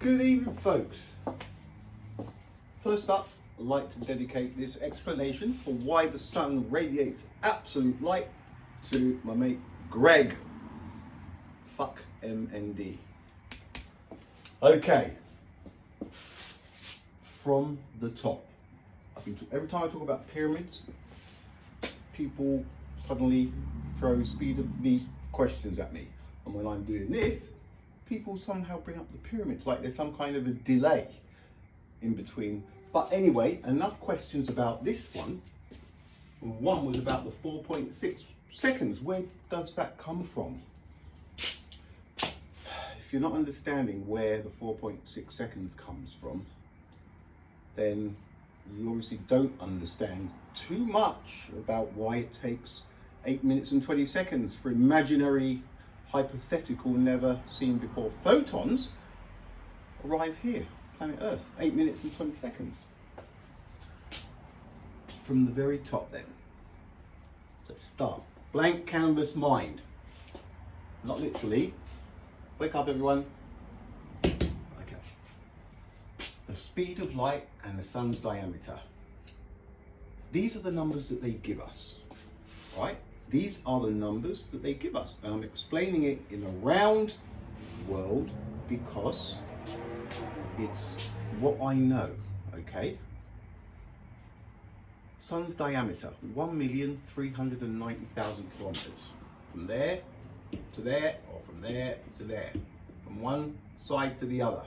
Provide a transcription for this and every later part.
Good evening, folks. First up, I'd like to dedicate this explanation for why the sun radiates absolute light to my mate Greg. Fuck MND. Okay, from the top. Every time I talk about pyramids, people suddenly throw speed of these questions at me. And when I'm doing this, people somehow bring up the pyramids like there's some kind of a delay in between. But anyway, enough questions about this one. One was about the 4.6 seconds. Where does that come from? If you're not understanding where the 4.6 seconds comes from, then you obviously don't understand too much about why it takes 8 minutes and 20 seconds for imaginary, hypothetical, never seen before photons arrive here, planet Earth. 8 minutes and 20 seconds. From the very top then. Let's start. Blank canvas mind. Not literally. Wake up, everyone. Okay. The speed of light and the sun's diameter. These are the numbers that they give us, right? These are the numbers that they give us. And I'm explaining it in a round world because it's what I know, okay? Sun's diameter, 1,390,000 kilometers. From there to there, or from there to there. From one side to the other.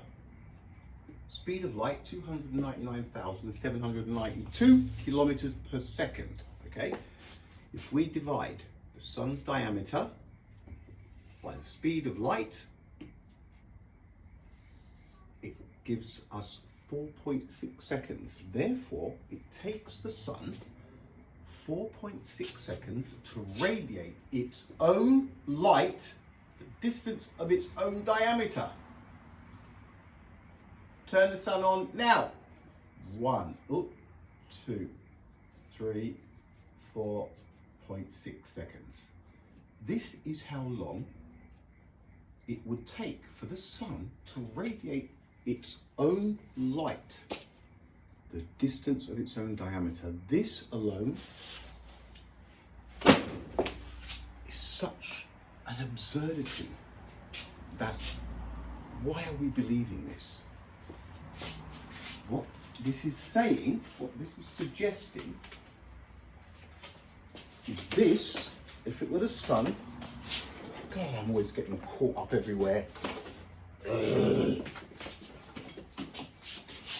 Speed of light, 299,792 kilometers per second, okay? If we divide the sun's diameter by the speed of light, it gives us 4.6 seconds. Therefore, it takes the sun 4.6 seconds to radiate its own light, the distance of its own diameter. Turn the sun on now. 1, 2, 3, 4.6 seconds. This is how long it would take for the sun to radiate its own light, the distance of its own diameter. This alone is such an absurdity that why are we believing this? What this is saying, what this is suggesting, is this, if it were the sun, God, I'm always getting caught up everywhere.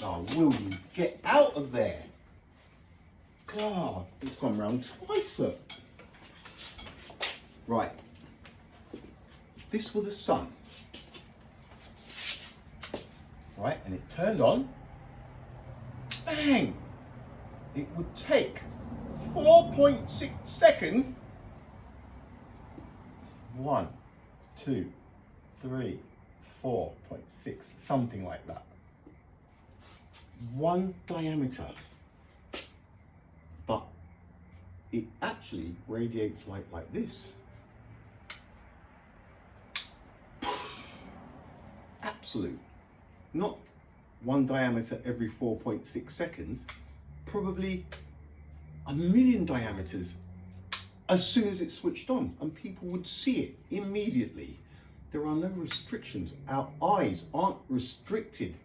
Oh, will you get out of there? God, it's gone round twice, look. Right, if this were the sun, right, and it turned on, bang, it would take 4.6 seconds. 1, 2, 3, 4.6, something like that. One diameter, but it actually radiates light like this. Absolute. Not one diameter every 4.6 seconds, probably a million diameters as soon as it's switched on, and people would see it immediately. There are no restrictions. Our eyes aren't restricted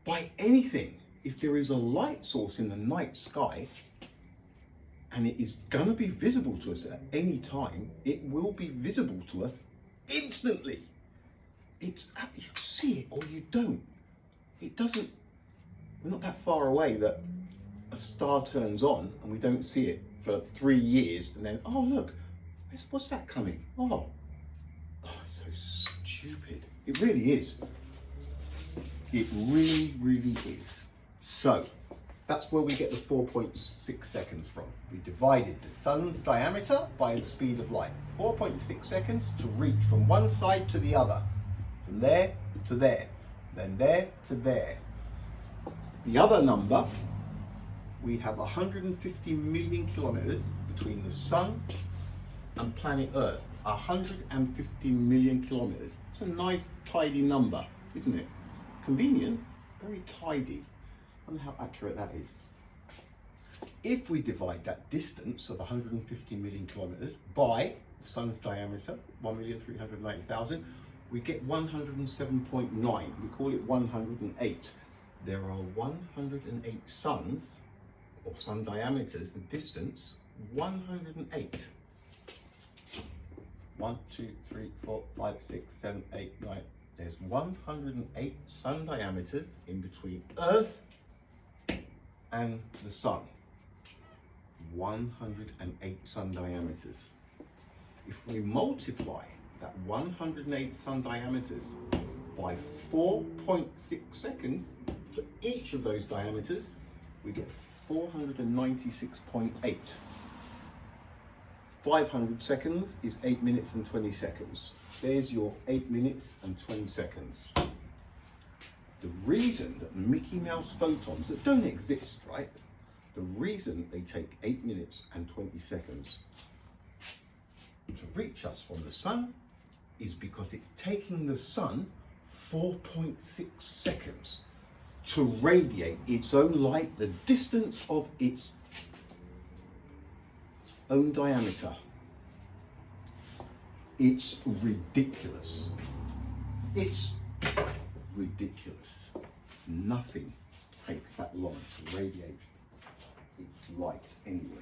by anything. If there is a light source in the night sky and it is going to be visible to us at any time, it will be visible to us instantly. It's, you see it or you don't. It doesn't, we're not that far away that a star turns on and we don't see it for 3 years and then, oh look, what's that coming? Oh, it's so stupid. It really is. It really, really is. So, that's where we get the 4.6 seconds from. We divided the sun's diameter by the speed of light. 4.6 seconds to reach from one side to the other. From there to there. Then there to there. The other number, we have 150 million kilometers between the sun and planet Earth. 150 million kilometers. It's a nice, tidy number. isn't it? Convenient, very tidy. I wonder how accurate that is. If we divide that distance of 150 million kilometers by the sun's diameter, 1,390,000, we get 107.9. We call it 108. There are 108 suns, or sun diameters, the distance 108. 1, 2, 3, 4, 5, 6, 7, 8, 9. There's 108 sun diameters in between Earth and the sun. 108 sun diameters. If we multiply that 108 sun diameters by 4.6 seconds for each of those diameters, we get 496.8. 500 seconds is 8 minutes and 20 seconds. There's your 8 minutes and 20 seconds. The reason that Mickey Mouse photons that don't exist, right? The reason they take 8 minutes and 20 seconds to reach us from the sun is because it's taking the sun 4.6 seconds to radiate its own light the distance of its own diameter. It's ridiculous. It's ridiculous. Nothing takes that long to radiate its light anywhere.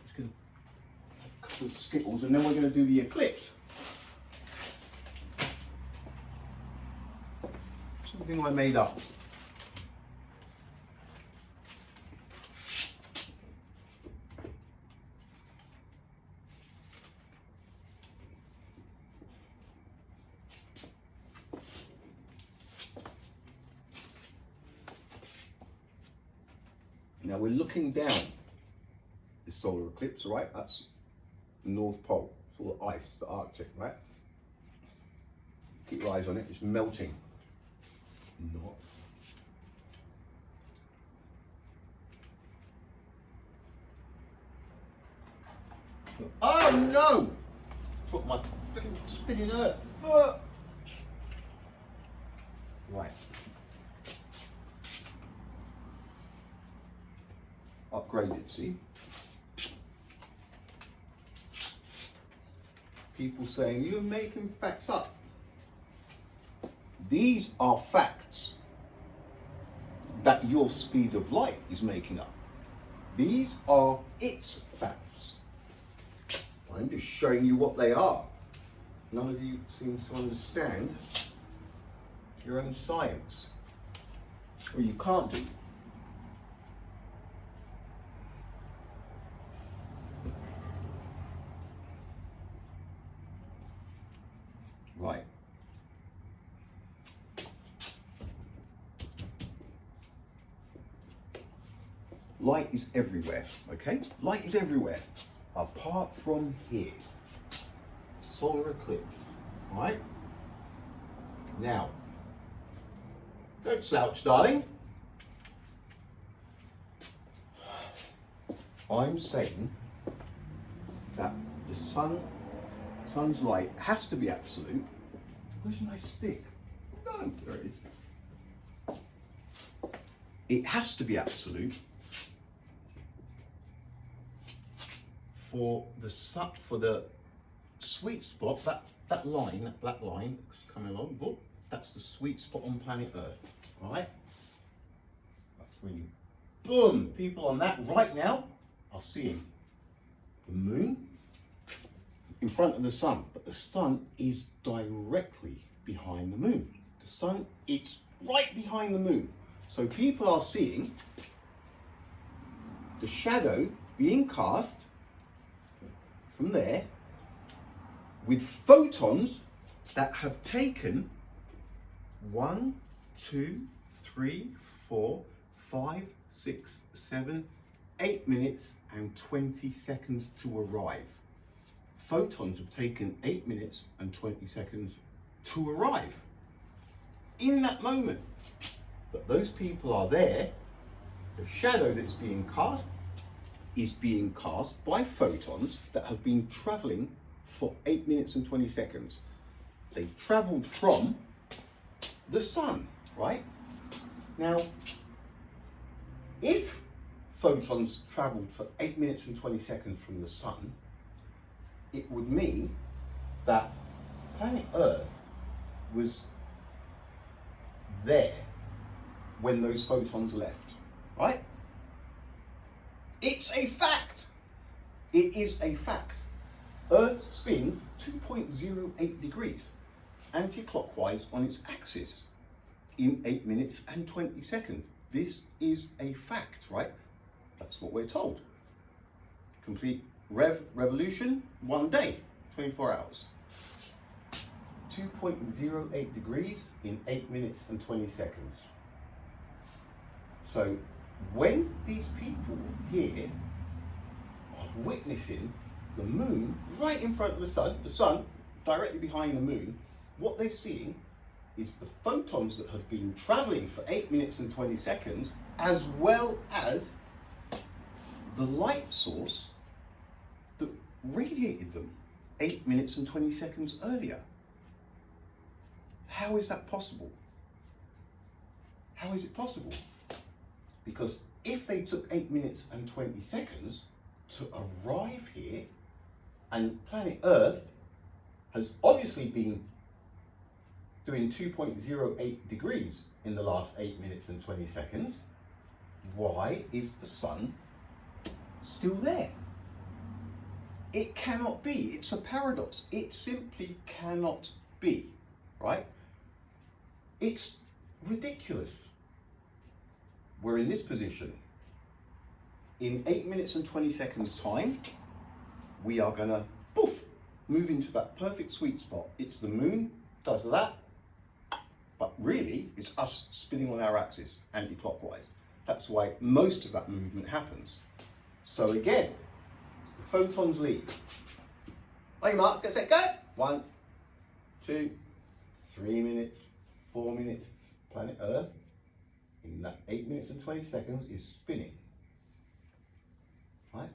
Just going to have a couple of skittles and then we're going to do the eclipse. Something I made up. Now we're looking down the solar eclipse, right? That's the North Pole. It's all the ice, the Arctic, right? Keep your eyes on it, it's melting. Not. Oh no! Put my spinning earth. Right. Upgraded, see? People saying, you're making facts up. These are facts that your speed of light is making up. These are its facts. I'm just showing you what they are. None of you seems to understand your own science. Or you can't do. Right. Light is everywhere, okay? Light is everywhere, apart from here. Solar eclipse, right? Now, don't slouch, darling. I'm saying that the sun's light has to be absolute. Where's my stick? No, there it is. It has to be absolute for the sweet spot, that line, that black line that's coming along, look, that's the sweet spot on planet Earth, right? That's really, boom, people on that right now are seeing the moon in front of the sun, but the sun is directly behind the moon. The sun, it's right behind the moon. So people are seeing the shadow being cast from there with photons that have taken 1, 2, 3, 4, 5, 6, 7, 8 minutes and 20 seconds to arrive. Photons have taken 8 minutes and 20 seconds to arrive. In that moment that those people are there, the shadow that's being cast is being cast by photons that have been traveling for 8 minutes and 20 seconds. They travelled from the sun, right? Now, if photons travelled for 8 minutes and 20 seconds from the sun, it would mean that planet Earth was there when those photons left, right? It's a fact. It is a fact. Earth spins 2.08 degrees anti-clockwise on its axis in 8 minutes and 20 seconds. This is a fact, right? That's what we're told. Complete revolution, 1 day, 24 hours. 2.08 degrees in 8 minutes and 20 seconds. So when these people here are witnessing the moon right in front of the sun directly behind the moon, what they're seeing is the photons that have been traveling for 8 minutes and 20 seconds, as well as the light source that radiated them 8 minutes and 20 seconds earlier. How is that possible? How is it possible? Because if they took 8 minutes and 20 seconds to arrive here, and planet Earth has obviously been doing 2.08 degrees in the last 8 minutes and 20 seconds, why is the sun still there? It cannot be. It's a paradox. It simply cannot be, right? It's ridiculous. We're in this position. In 8 minutes and 20 seconds time, we are gonna, poof, move into that perfect sweet spot. It's the moon, does that, but really it's us spinning on our axis anti-clockwise. That's why most of that movement happens. So again, the photons leave. Okay, Mark, get set, go. 1, 2, 3 minutes, 4 minutes. Planet Earth, in that 8 minutes and 20 seconds, is spinning. Right?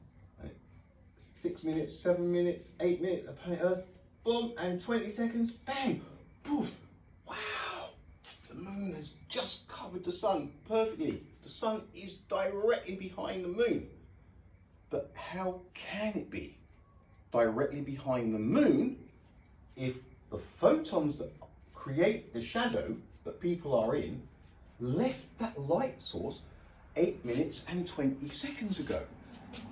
6 minutes, 7 minutes, 8 minutes, planet Earth, boom, and 20 seconds, bang, poof. Wow! The moon has just covered the sun perfectly. The sun is directly behind the moon. But how can it be directly behind the moon if the photons that create the shadow that people are in left that light source 8 minutes and 20 seconds ago?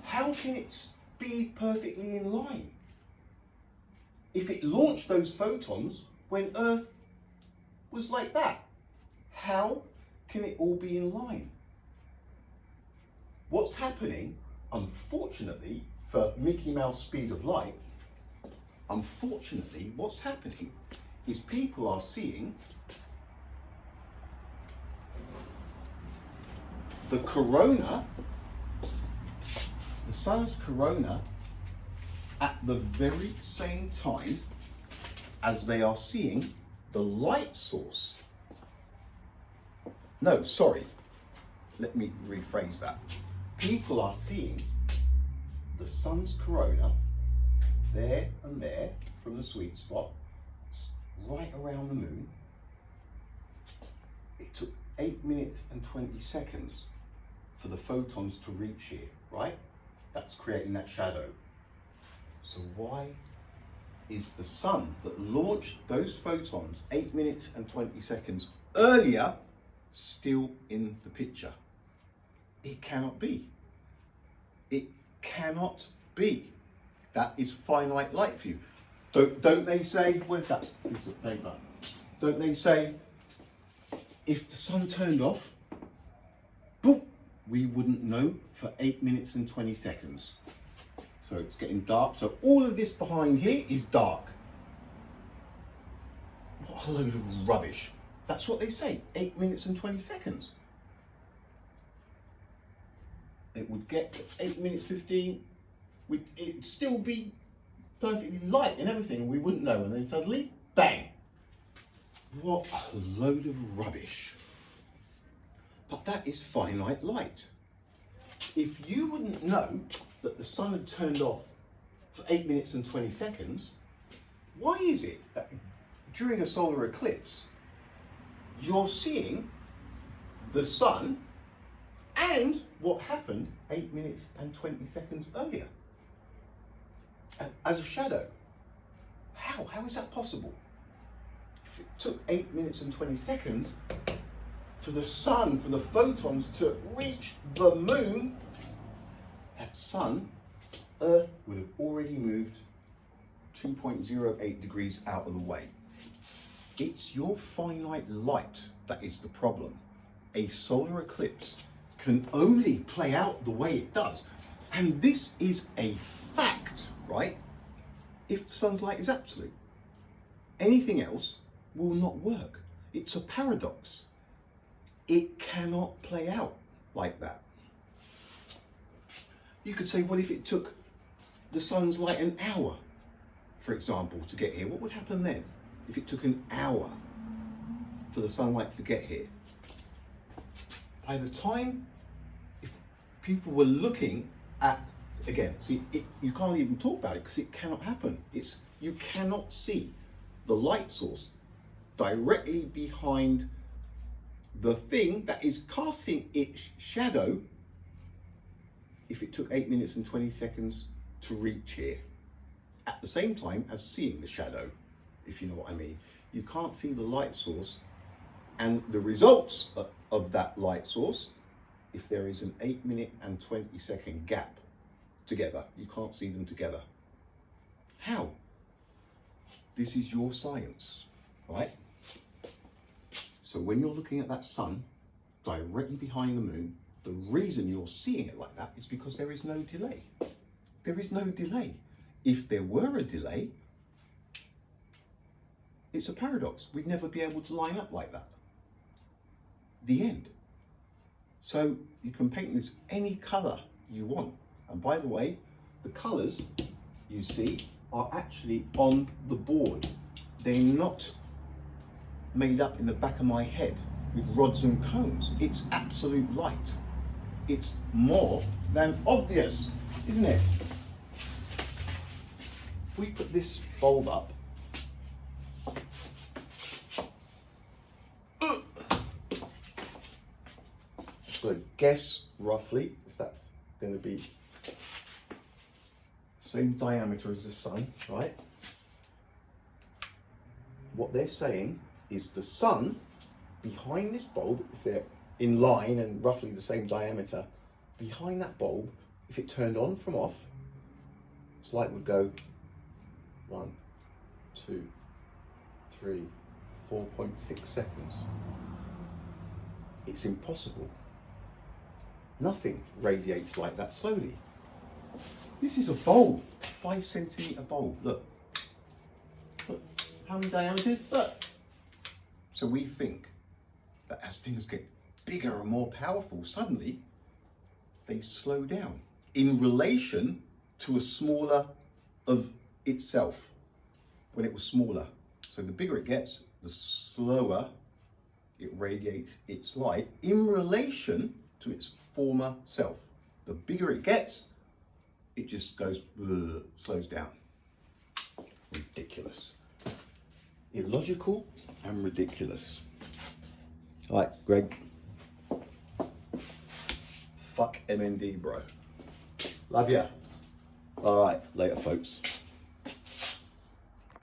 How can it be perfectly in line if it launched those photons when Earth was like that? How can it all be in line? What's happening, unfortunately, for Mickey Mouse speed of light, unfortunately, what's happening is people are seeing the corona, the sun's corona, at the very same time as they are seeing the light source. No, sorry, let me rephrase that. People are seeing the sun's corona there and there from the sweet spot, right around the moon. It took 8 minutes and 20 seconds for the photons to reach here, right? That's creating that shadow. So why is the sun that launched those photons 8 minutes and 20 seconds earlier still in the picture? It cannot be. It cannot be. That is finite light for you. Don't they say, where's that piece of paper? Don't they say, if the sun turned off, boom, we wouldn't know for 8 minutes and 20 seconds. So it's getting dark. So all of this behind here is dark. What a load of rubbish. That's what they say, 8 minutes and 20 seconds. It would get to 8 minutes 15, it'd still be perfectly light and everything, and we wouldn't know, and then suddenly, bang! What a load of rubbish. But that is finite light. If you wouldn't know that the sun had turned off for 8 minutes and 20 seconds, why is it that during a solar eclipse, you're seeing the sun and what happened 8 minutes and 20 seconds earlier as a shadow. How is that possible? If it took 8 minutes and 20 seconds for the sun, for the photons to reach the moon, that sun, Earth would have already moved 2.08 degrees out of the way. It's your finite light that is the problem. A solar eclipse can only play out the way it does. And this is a fact, right? If the sun's light is absolute. Anything else will not work. It's a paradox. It cannot play out like that. You could say, what if it took the sun's light an hour, for example, to get here? What would happen then if it took an hour for the sunlight to get here? By the time, if people were looking at, again, see, you can't even talk about it because it cannot happen. You cannot see the light source directly behind the thing that is casting its shadow if it took 8 minutes and 20 seconds to reach here, at the same time as seeing the shadow, if you know what I mean. You can't see the light source and the results of that light source if there is an 8 minute and 20 second gap together. You can't see them together. How? This is your science, right? So when you're looking at that sun directly behind the moon, the reason you're seeing it like that is because there is no delay. There is no delay. If there were a delay, it's a paradox. We'd never be able to line up like that. The end. So you can paint this any color you want. And by the way, the colors you see are actually on the board. They're not made up in the back of my head with rods and cones. It's absolute light. It's more than obvious, isn't it? If we put this bulb up, so guess roughly if that's going to be same diameter as the sun, right? What they're saying is the sun behind this bulb, if they're in line and roughly the same diameter, behind that bulb, if it turned on from off, its light would go 1, 2, 3, 4.6 seconds. It's impossible. Nothing radiates like that slowly. This is a bulb, 5 centimeter bulb. Look, how many diameters? Look. So we think that as things get bigger and more powerful, suddenly they slow down in relation to a smaller of itself when it was smaller. So the bigger it gets, the slower it radiates its light in relation to its former self. The bigger it gets, it just goes, slows down. Ridiculous. Illogical and ridiculous. All right, Greg. Fuck MND, bro. Love ya. All right, later, folks.